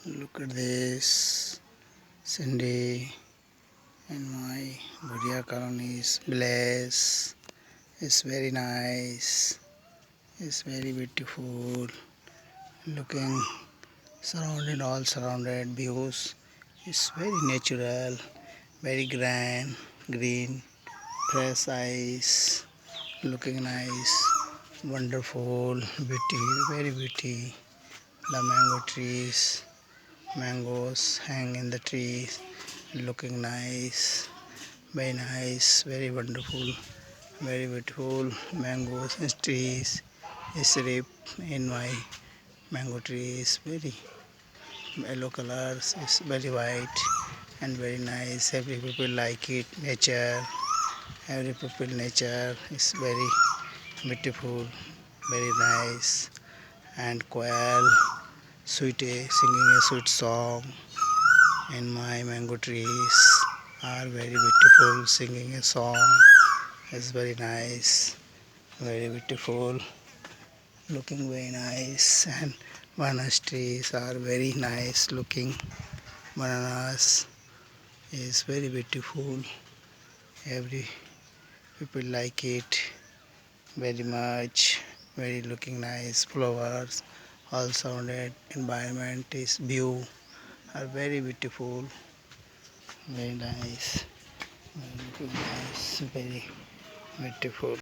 Look at this Cindy and my Bhuria colony is blessed. It's very nice. It's very beautiful. Looking all surrounded views. It's very natural, very grand, green, fresh eyes. Looking nice, wonderful, beauty, very beauty. The mango trees. Mangoes hang in the trees, looking nice, very wonderful, very beautiful. Mangoes and trees, sleep in my mango trees, very yellow colors, it's very white and very nice. Every people like it. Nature is very beautiful, very nice. And quail, singing a sweet song. And my mango trees are very beautiful, singing a song. It's very nice, very beautiful, looking very nice. And bananas trees are very nice looking. Bananas is very beautiful. Every people like it very much. Very looking nice. Flowers, all surrounded environment is view are very beautiful. Very nice, very nice, very beautiful.